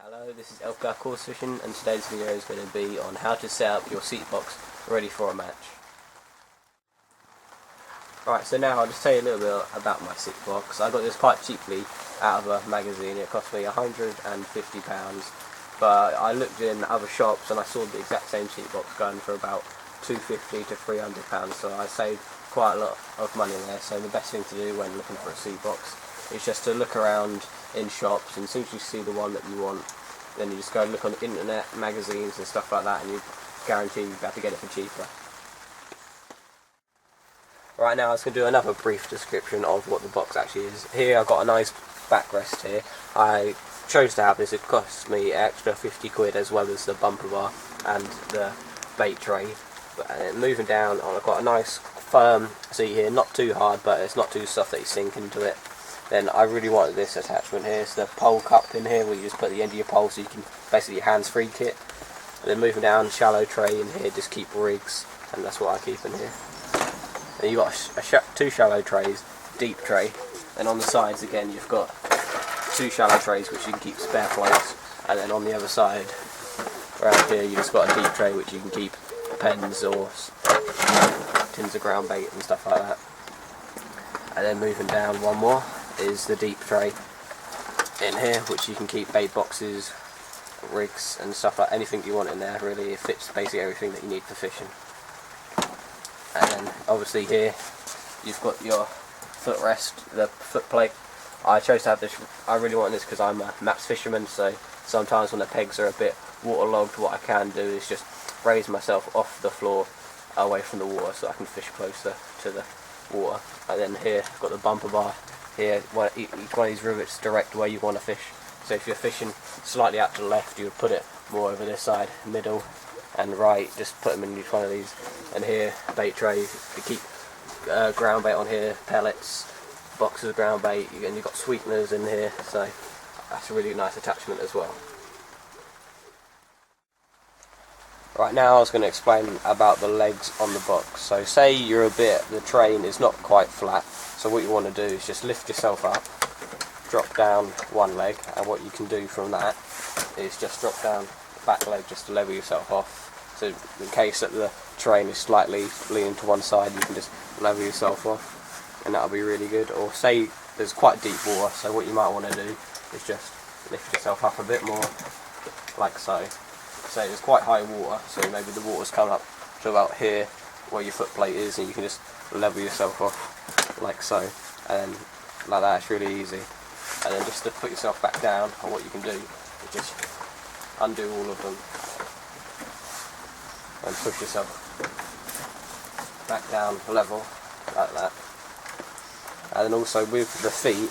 Hello, this is Elfgar Course Fishing, and today's video is going to be on how to set up your seat box ready for a match. Right, so now I'll just tell you a little bit about my seat box. I got this quite cheaply out of a magazine. It cost me £150, but I looked in other shops and I saw the exact same seat box going for about £250 to £300, so I saved quite a lot of money there. So the best thing to do when looking for a seat box is just to look around in shops, and as soon as you see the one that you want, then you just go and look on the internet, magazines and stuff like that, and you guarantee you'll be able to get it for cheaper. Right now I was going to do another brief description of what the box actually is. Here I've got a nice backrest here. I chose to have this. It cost me extra 50 quid as well as the bumper bar and the bait tray. But moving down, I've got a nice firm seat here, not too hard but it's not too soft that you sink into it. Then I really wanted this attachment here. It's the pole cup in here where you just put the end of your pole so you can basically hands-free kit. And then moving down, shallow tray in here, just keep rigs, and that's what I keep in here. Then you've got two shallow trays, deep tray, and on the sides again you've got two shallow trays which you can keep spare floats, and then on the other side around here you just got a deep tray which you can keep pens or tins of ground bait and stuff like that. And then moving down one more is the deep tray in here which you can keep bait boxes, rigs and stuff like anything you want in there. Really, it fits basically everything that you need for fishing. And then obviously here you've got your footrest, the foot plate. I chose to have this, I really want this because I'm a maps fisherman, so sometimes when the pegs are a bit waterlogged, what I can do is just raise myself off the floor away from the water so I can fish closer to the water. And then here I've got the bumper bar. Here each one of these rivets direct where you want to fish. So if you're fishing slightly out to the left, you would put it more over this side, middle and right, just put them in each one of these. And here, bait tray, you keep ground bait on here, pellets, boxes of ground bait, and you've got sweeteners in here, so that's a really nice attachment as well. Right now I was going to explain about the legs on the box. So say the train is not quite flat, so what you want to do is just lift yourself up, drop down one leg, and what you can do from that is just drop down the back leg just to level yourself off. So in case that the train is slightly leaning to one side, you can just level yourself off, and that'll be really good. Or say there's quite deep water, so what you might want to do is just lift yourself up a bit more, like so. Say there's quite high water, so maybe the water's coming up to about here where your foot plate is, and you can just level yourself off like so, and like that. It's really easy. And then just to put yourself back down, and what you can do is just undo all of them and push yourself back down level like that. And then also with the feet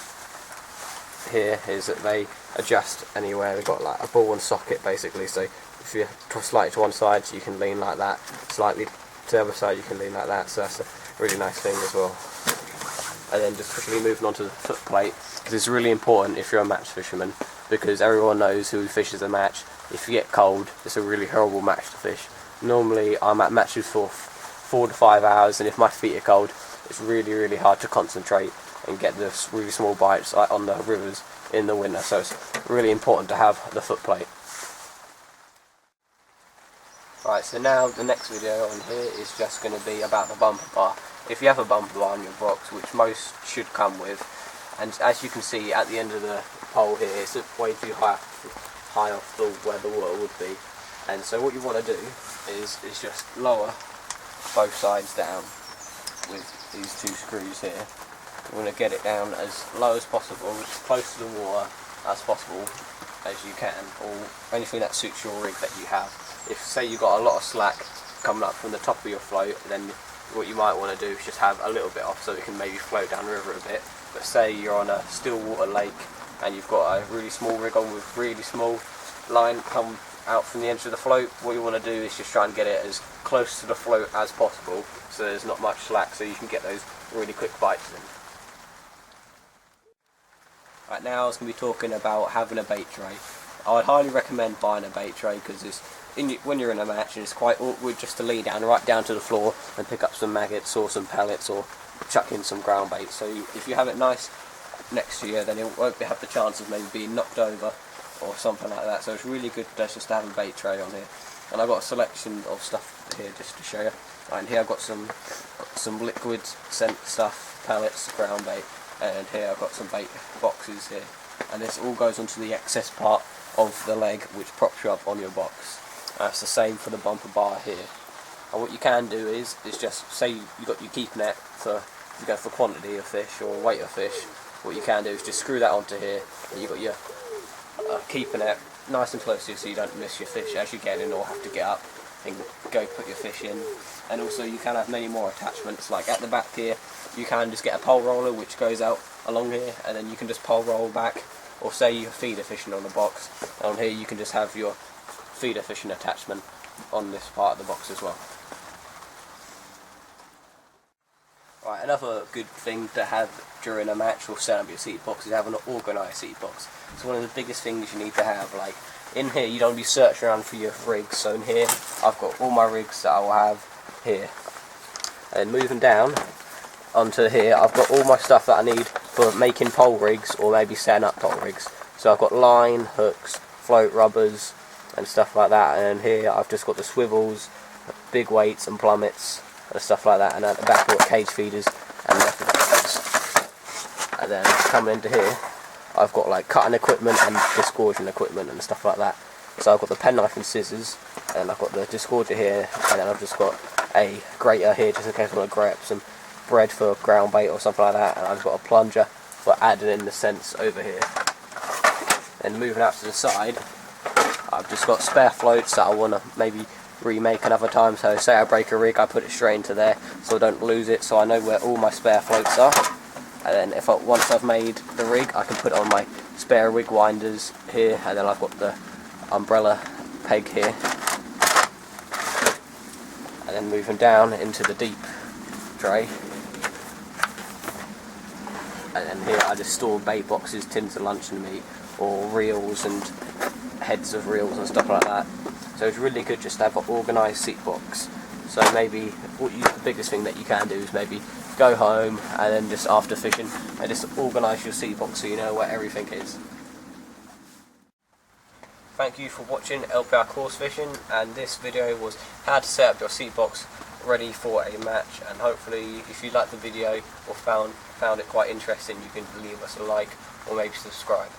here is that they adjust anywhere. They've got like a ball and socket basically, so if you're slightly to one side you can lean like that, slightly to the other side you can lean like that, so that's a really nice thing as well. And then just quickly moving on to the foot plate, because it's really important if you're a match fisherman, because everyone knows who fishes a match. If you get cold, it's a really horrible match to fish. Normally I'm at matches for 4 to 5 hours, and if my feet are cold it's really hard to concentrate and get the really small bites like on the rivers in the winter, so it's really important to have the foot plate. Right, so now the next video on here is just going to be about the bumper bar. If you have a bumper bar in your box, which most should come with, and as you can see at the end of the pole here, it's way too high off where the water would be. And so what you want to do is just lower both sides down with these two screws here. You want to get it down as low as possible, as close to the water as possible as you can, or anything that suits your rig that you have. If say you've got a lot of slack coming up from the top of your float, then what you might want to do is just have a little bit off so it can maybe float down the river a bit. But say you're on a still water lake and you've got a really small rig on with really small line come out from the edge of the float, what you want to do is just try and get it as close to the float as possible so there's not much slack, so you can get those really quick bites in. Right, now I was going to be talking about having a bait tray. I would highly recommend buying a bait tray because when you're in a match and it's quite awkward just to lean down right down to the floor and pick up some maggots or some pellets or chuck in some ground bait. So if you have it nice next to you, then it won't have the chance of maybe being knocked over or something like that. So it's really good just to have a bait tray on here. And I've got a selection of stuff here just to show you. And here I've got some liquid scent stuff, pellets, ground bait, and here I've got some bait boxes here. And this all goes onto the excess part of the leg which props you up on your box. It's the same for the bumper bar here. And what you can do is just say you got your keep net for, you go for quantity of fish or weight of fish. What you can do is just screw that onto here, and you've got your keeper net nice and close to you so you don't miss your fish as you get in or have to get up and go put your fish in. And also you can have many more attachments, like at the back here you can just get a pole roller which goes out along here, and then you can just pole roll back, or say you're feeder fishing on the box, and on here you can just have your feeder fishing attachment on this part of the box as well. Right, another good thing to have during a match or set up your seat box is having an organised seat box. It's one of the biggest things you need to have. Like in here you don't be searching around for your rigs, so in here I've got all my rigs that I will have here. And moving down onto here I've got all my stuff that I need for making pole rigs or maybe setting up pole rigs. So I've got line, hooks, float rubbers and stuff like that, and here I've just got the swivels, big weights and plummets and stuff like that, and at the back I've got cage feeders and method feeders. And then coming into here I've got like cutting equipment and disgorging equipment and stuff like that. So I've got the penknife and scissors, and I've got the disgorger here, and then I've just got a grater here just in case I want to grate up some bread for ground bait or something like that, and I've got a plunger for adding in the scents over here. And moving out to the side I've just got spare floats that I want to maybe remake another time. So say I break a rig, I put it straight into there so I don't lose it, so I know where all my spare floats are. And then once I've made the rig, I can put it on my spare rig winders here, and then I've got the umbrella peg here. And then moving down into the deep tray, and then here I just store bait boxes, tins of luncheon meat, or reels and heads of reels and stuff like that. So it's really good just to have an organised seat box. So maybe the biggest thing that you can do is maybe go home and then just after fishing and just organise your seat box so you know where everything is. Thank you for watching LPR Course Fishing, and this video was how to set up your seat box ready for a match. And hopefully if you liked the video or found it quite interesting, you can leave us a like or maybe subscribe.